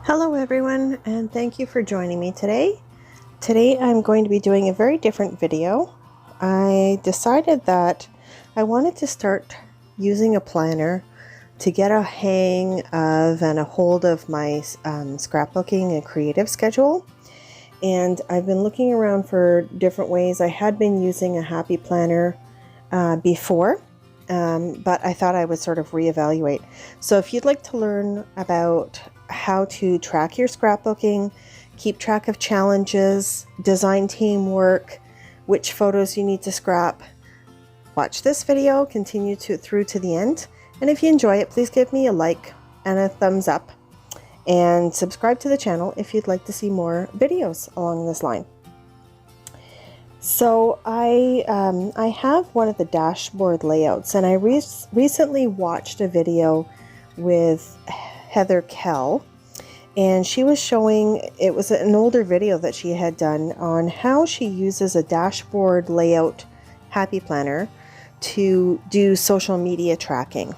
Hello everyone, and thank you for joining me today. Today I'm going to be doing a very different video. I decided that I wanted to start using a planner to get a hang of and a hold of my scrapbooking and creative schedule. And I've been looking around for different ways. I had been using a happy planner before, but I thought I would sort of reevaluate. So if you'd like to learn about how to track your scrapbooking, keep track of challenges, design teamwork, which photos you need to scrap, watch this video, continue through to the end. And if you enjoy it, please give me a like and a thumbs up and subscribe to the channel if you'd like to see more videos along this line. So I have one of the dashboard layouts, and I recently watched a video with Heather Kell, and she was showing, it was an older video that she had done on how she uses a dashboard layout happy planner to do social media tracking.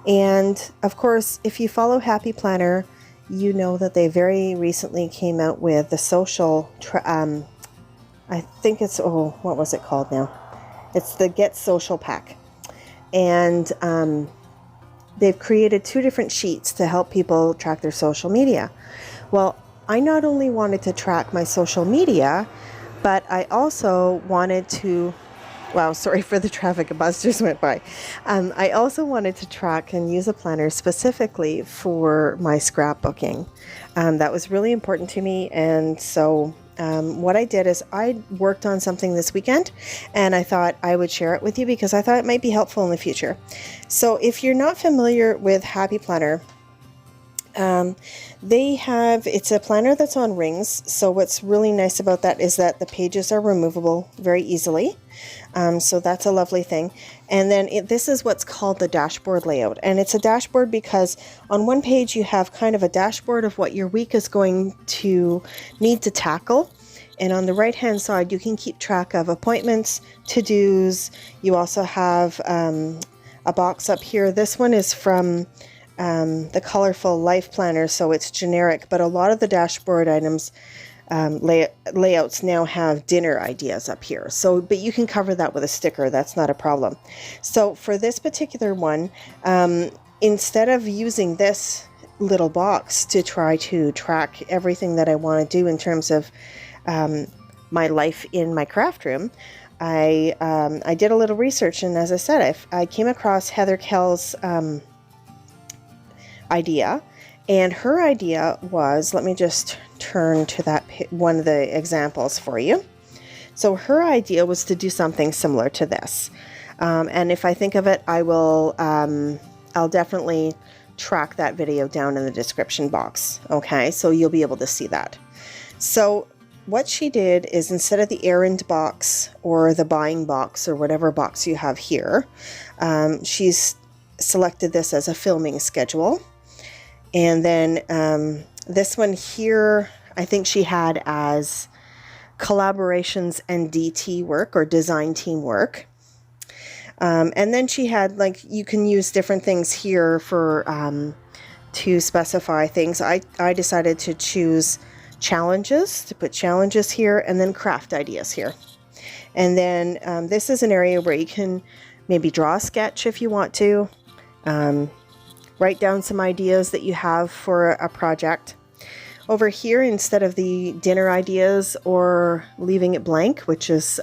And of course, if you follow Happy Planner, you know that they very recently came out with the social I think it's, what was it called now? It's the Get Social Pack. And they've created two different sheets to help people track their social media. Well, I not only wanted to track my social media, but I also wanted to, wow, sorry for the traffic, a bus just went by. I also wanted to track and use a planner specifically for my scrapbooking. That was really important to me, and so what I did is I worked on something this weekend, and I thought I would share it with you because I thought it might be helpful in the future. So if you're not familiar with Happy Planner, it's a planner that's on rings. So what's really nice about that is that the pages are removable very easily. So that's a lovely thing. And then this is what's called the dashboard layout. And it's a dashboard because on one page you have kind of a dashboard of what your week is going to need to tackle. And on the right hand side, you can keep track of appointments, to-dos. You also have a box up here. This one is from the Colorful Life Planner, so it's generic, but a lot of the dashboard items layouts now have dinner ideas up here. So, but you can cover that with a sticker. That's not a problem. So for this particular one, instead of using this little box to try to track everything that I want to do in terms of my life in my craft room, I did a little research, and as I said, I came across Heather Kell's idea, and her idea was, let me just turn to that one of the examples for you. So her idea was to do something similar to this, and if I think of it, I'll definitely track that video down in the description box. Okay, so you'll be able to see that. So what she did is, instead of the errand box or the buying box or whatever box you have here, she's selected this as a filming schedule. And then this one here, I think she had as collaborations and DT work, or design team work. And then she had, like, you can use different things here for to specify things. I decided to choose challenges, to put challenges here, and then craft ideas here. And then this is an area where you can maybe draw a sketch if you want to. Write down some ideas that you have for a project. Over here, instead of the dinner ideas or leaving it blank, which is,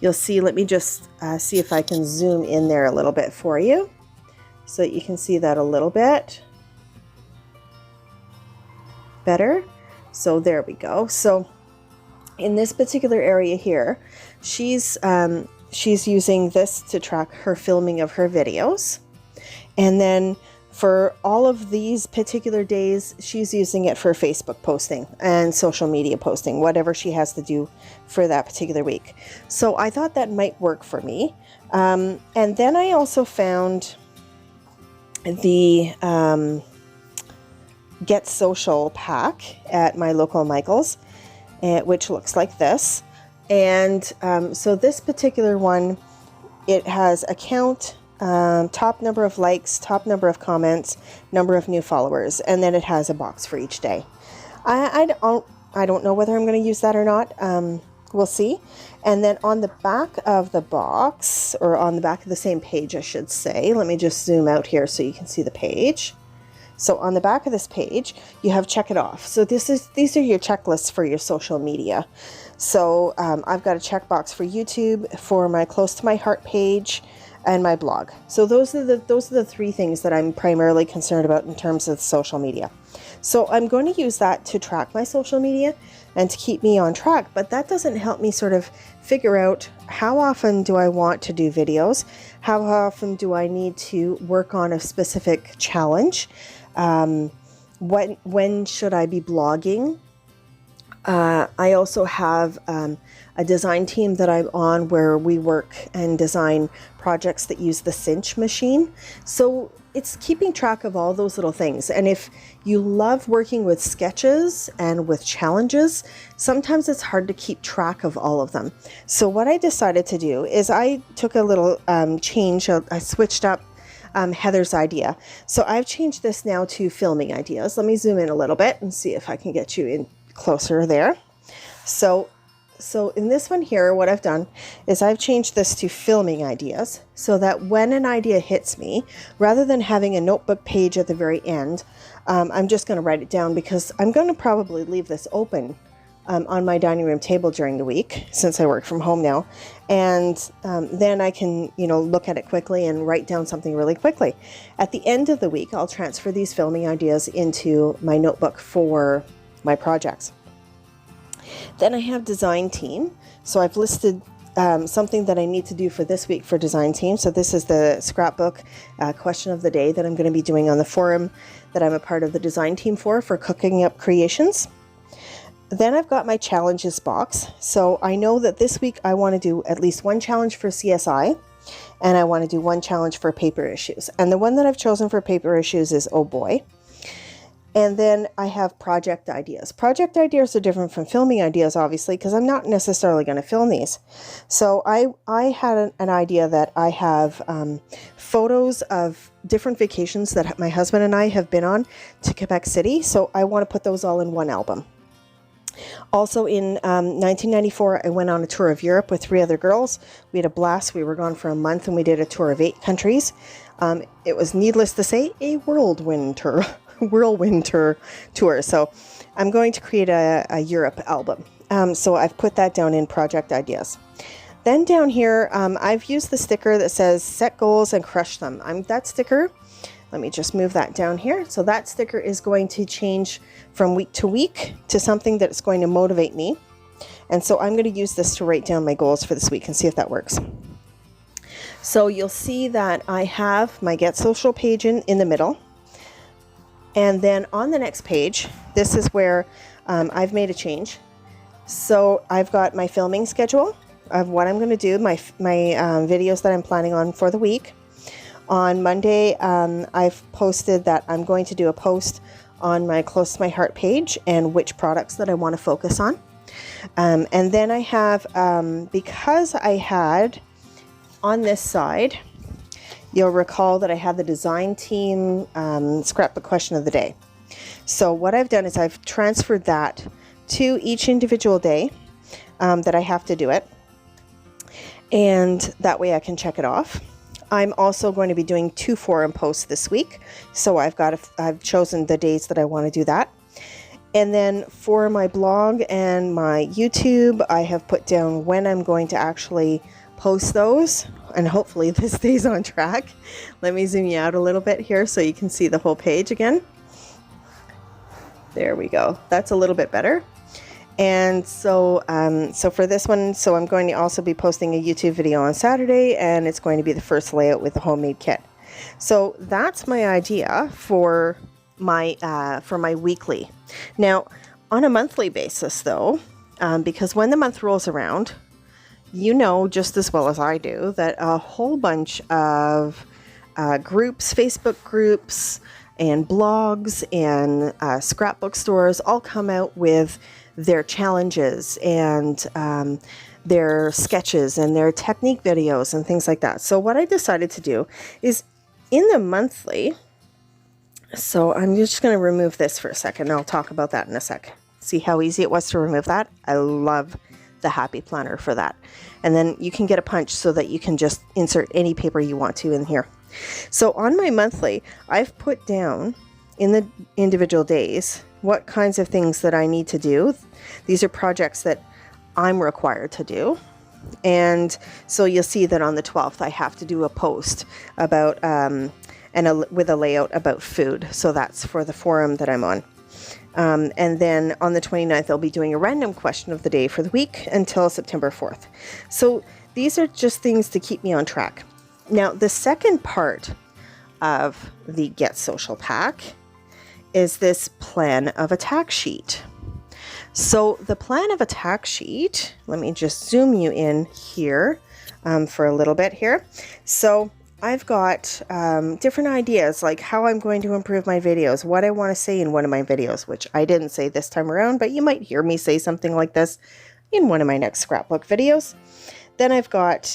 you'll see, let me just see if I can zoom in there a little bit for you so that you can see that a little bit better. So there we go. So in this particular area here, she's using this to track her filming of her videos. And then for all of these particular days, she's using it for Facebook posting and social media posting, whatever she has to do for that particular week. So I thought that might work for me. And then I also found the Get Social pack at my local Michael's, which looks like this. And so this particular one, it has account, top number of likes, top number of comments, number of new followers, and then it has a box for each day. I don't know whether I'm going to use that or not. We'll see. And then on the back of the box, or on the back of the same page, I should say, let me just zoom out here so you can see the page. So on the back of this page, you have check it off. So these are your checklists for your social media. So I've got a checkbox for YouTube, for my Close to My Heart page, and my blog. So those are the three things that I'm primarily concerned about in terms of social media. So I'm going to use that to track my social media and to keep me on track, but that doesn't help me sort of figure out how often do I want to do videos, how often do I need to work on a specific challenge, when should I be blogging. I also have a design team that I'm on where we work and design projects that use the cinch machine. So it's keeping track of all those little things. And if you love working with sketches and with challenges, sometimes it's hard to keep track of all of them. So what I decided to do is I took a little change. I switched up Heather's idea. So I've changed this now to filming ideas. Let me zoom in a little bit and see if I can get you in closer there. So in this one here, what I've done is I've changed this to filming ideas so that when an idea hits me, rather than having a notebook page at the very end, I'm just going to write it down, because I'm going to probably leave this open on my dining room table during the week, since I work from home now. And then I can, look at it quickly and write down something really quickly. At the end of the week, I'll transfer these filming ideas into my notebook for my projects. Then I have design team. So I've listed something that I need to do for this week for design team. So this is the scrapbook question of the day that I'm going to be doing on the forum that I'm a part of the design team for Cooking Up Creations. Then I've got my challenges box. So I know that this week I want to do at least one challenge for CSI, and I want to do one challenge for paper issues. And the one that I've chosen for paper issues is Oh Boy. And then I have project ideas. Project ideas are different from filming ideas, obviously, because I'm not necessarily going to film these. So I had an idea that I have photos of different vacations that my husband and I have been on to Quebec City. So I want to put those all in one album. Also in 1994, I went on a tour of Europe with 3 other girls. We had a blast. We were gone for a month and we did a tour of 8 countries. It was, needless to say, a whirlwind tour. So I'm going to create a Europe album. So I've put that down in project ideas. Then down here, I've used the sticker that says set goals and crush them. That sticker, let me just move that down here. So that sticker is going to change from week to week to something that's going to motivate me. And so I'm going to use this to write down my goals for this week and see if that works. So you'll see that I have my Get Social page in the middle. And then on the next page, this is where I've made a change. So I've got my filming schedule of what I'm going to do, my videos that I'm planning on for the week. On Monday, I've posted that I'm going to do a post on my Close to My Heart page and which products that I want to focus on. And then I have, because I had on this side, you'll recall that I have the design team scrapbook question of the day. So what I've done is I've transferred that to each individual day that I have to do it. And that way I can check it off. I'm also going to be doing 2 forum posts this week. So I've chosen the days that I want to do that. And then for my blog and my YouTube, I have put down when I'm going to actually post those, and hopefully this stays on track. Let me zoom you out a little bit here so you can see the whole page again. There we go. That's a little bit better. And so for this one, so I'm going to also be posting a YouTube video on Saturday, and it's going to be the first layout with the homemade kit. So that's my idea for my weekly. Now, on a monthly basis though, because when the month rolls around, you know just as well as I do that a whole bunch of groups, Facebook groups, and blogs and scrapbook stores all come out with their challenges and their sketches and their technique videos and things like that. So what I decided to do is in the monthly, so I'm just going to remove this for a second. I'll talk about that in a sec. See how easy it was to remove that? I love the Happy Planner for that. And then you can get a punch so that you can just insert any paper you want to in here. So on my monthly, I've put down in the individual days what kinds of things that I need to do. These are projects that I'm required to do. And so you'll see that on the 12th, I have to do a post about, with a layout about food. So that's for the forum that I'm on. And then on the 29th, I'll be doing a random question of the day for the week until September 4th. So these are just things to keep me on track. Now, the second part of the Get Social Pack is this plan of attack sheet. So the plan of attack sheet, let me just zoom you in here for a little bit here. So I've got different ideas, like how I'm going to improve my videos, what I want to say in one of my videos, which I didn't say this time around, but you might hear me say something like this in one of my next scrapbook videos. Then I've got,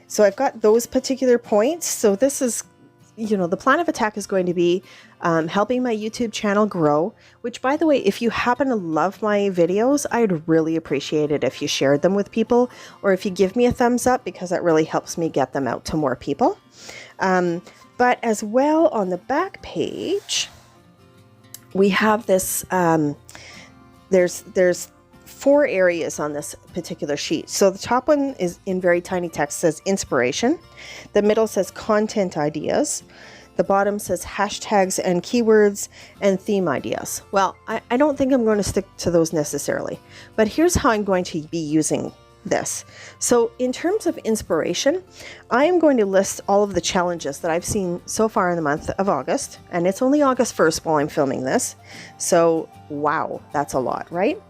so I've got those particular points. So this is, the plan of attack is going to be helping my YouTube channel grow, which, by the way, if you happen to love my videos, I'd really appreciate it if you shared them with people or if you give me a thumbs up, because that really helps me get them out to more people. But as well, on the back page, we have this, there's 4 areas on this particular sheet. So the top one is in very tiny text, says inspiration. The middle says content ideas. The bottom says hashtags and keywords and theme ideas. Well, I don't think I'm going to stick to those necessarily, but here's how I'm going to be using this. So in terms of inspiration, I am going to list all of the challenges that I've seen so far in the month of August, and it's only August 1st while I'm filming this. So wow, that's a lot, right?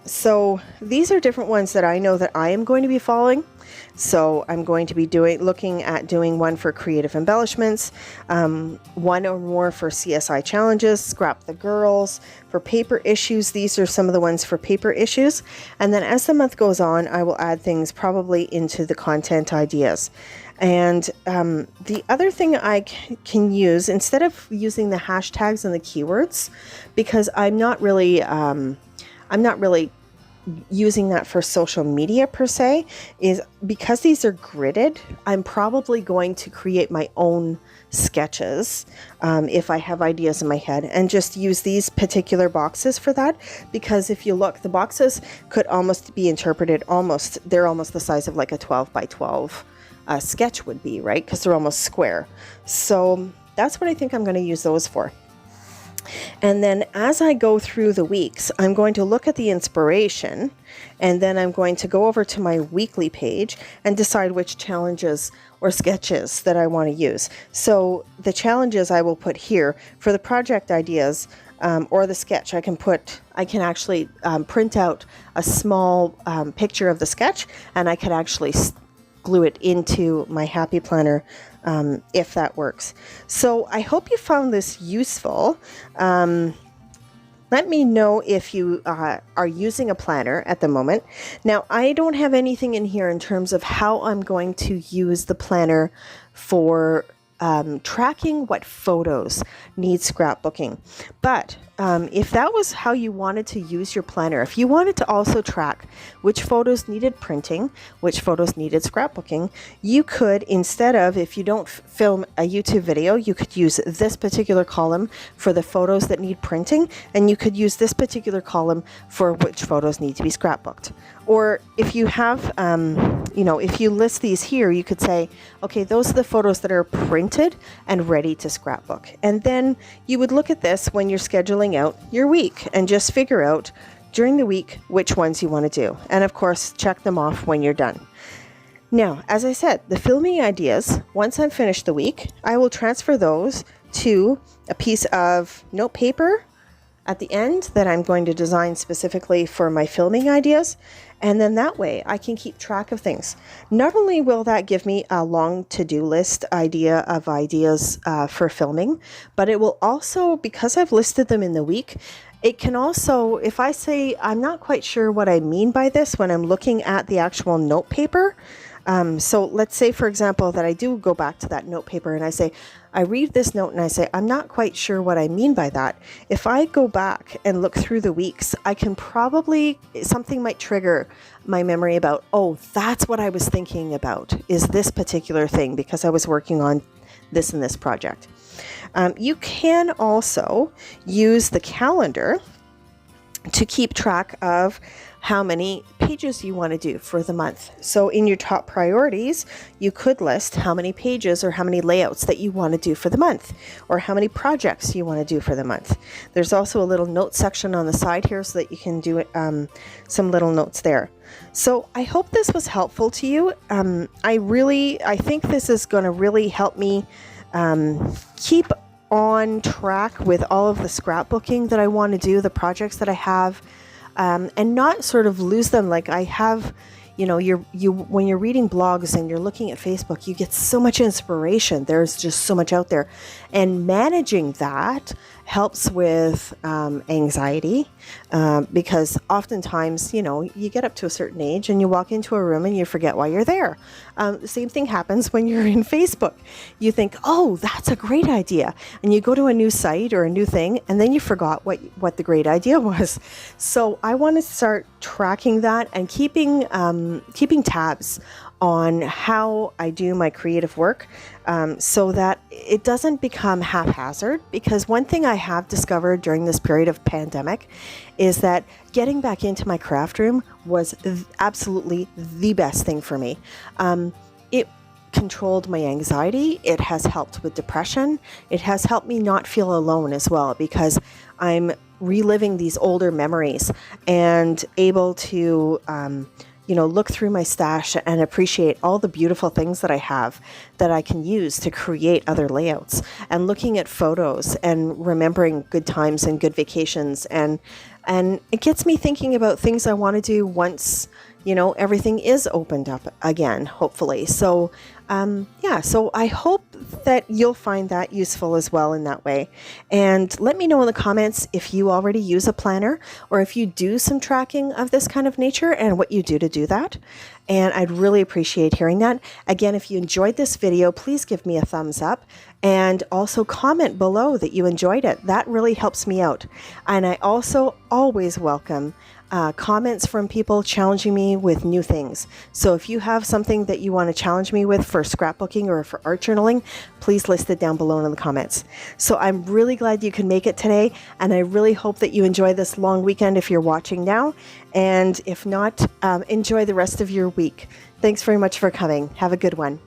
So these are different ones that I know that I am going to be following. So I'm going to be looking at doing one for creative embellishments, one or more for CSI challenges, Scrap the Girls, for paper issues. These are some of the ones for paper issues. And then as the month goes on, I will add things probably into the content ideas. And the other thing I can use, instead of using the hashtags and the keywords, because I'm not really using that for social media per se, is because these are gridded, I'm probably going to create my own sketches if I have ideas in my head, and just use these particular boxes for that. Because if you look, the boxes could almost be interpreted they're almost the size of like a 12 by 12 sketch would be, right? Because they're almost square. So that's what I think I'm going to use those for. And then as I go through the weeks, I'm going to look at the inspiration, and then I'm going to go over to my weekly page and decide which challenges or sketches that I want to use. So the challenges I will put here. For the project ideas or the sketch, I can actually print out a small picture of the sketch, and I could actually glue it into my Happy Planner if that works. So I hope you found this useful. Let me know if you are using a planner at the moment. Now, I don't have anything in here in terms of how I'm going to use the planner for tracking what photos need scrapbooking. But if that was how you wanted to use your planner, if you wanted to also track which photos needed printing, which photos needed scrapbooking, you could, instead of, if you don't film a YouTube video, you could use this particular column for the photos that need printing, and you could use this particular column for which photos need to be scrapbooked. Or if you have, if you list these here, you could say, okay, those are the photos that are printed and ready to scrapbook. And then you would look at this when you're scheduling out your week and just figure out during the week which ones you want to do. And of course, check them off when you're done. Now, as I said, the filming ideas, once I'm finished the week, I will transfer those to a piece of note paper at the end that I'm going to design specifically for my filming ideas. And then that way I can keep track of things. Not only will that give me a long to-do list idea of ideas for filming, but it will also, because I've listed them in the week, it can also, if I say I'm not quite sure what I mean by this when I'm looking at the actual note paper. So let's say, for example, that I do go back to that note paper and I say, I read this note and I say, I'm not quite sure what I mean by that. If I go back and look through the weeks, I can probably, something might trigger my memory about, oh, that's what I was thinking about, is this particular thing, because I was working on this and this project. You can also use the calendar to keep track of how many pages you want to do for the month. So in your top priorities, you could list how many pages or how many layouts that you want to do for the month, or how many projects you want to do for the month. There's also a little note section on the side here so that you can do some little notes there. So I hope this was helpful to you. I think this is going to really help me keep on track with all of the scrapbooking that I want to do, the projects that I have, and not sort of lose them. Like I have, when you're reading blogs and you're looking at Facebook, you get so much inspiration. There's just so much out there, and managing that helps with anxiety, because oftentimes, you get up to a certain age and you walk into a room and you forget why you're there. The same thing happens when you're in Facebook. You think, oh, that's a great idea. And you go to a new site or a new thing, and then you forgot what the great idea was. So I want to start tracking that and keeping tabs on how I do my creative work, so that it doesn't become haphazard. Because one thing I have discovered during this period of pandemic is that getting back into my craft room was absolutely the best thing for me. It controlled my anxiety. It has helped with depression. It has helped me not feel alone as well, because I'm reliving these older memories and able to look through my stash and appreciate all the beautiful things that I have that I can use to create other layouts, and looking at photos and remembering good times and good vacations. And it gets me thinking about things I want to do once, everything is opened up again, hopefully. So, so I hope that you'll find that useful as well in that way. And let me know in the comments if you already use a planner, or if you do some tracking of this kind of nature and what you do to do that. And I'd really appreciate hearing that. Again, if you enjoyed this video, please give me a thumbs up, and also comment below that you enjoyed it. That really helps me out. And I also always welcome comments from people challenging me with new things. So if you have something that you want to challenge me with for scrapbooking or for art journaling, please list it down below in the comments. So I'm really glad you can make it today, and I really hope that you enjoy this long weekend if you're watching now. And if not, enjoy the rest of your week. Thanks very much for coming. Have a good one.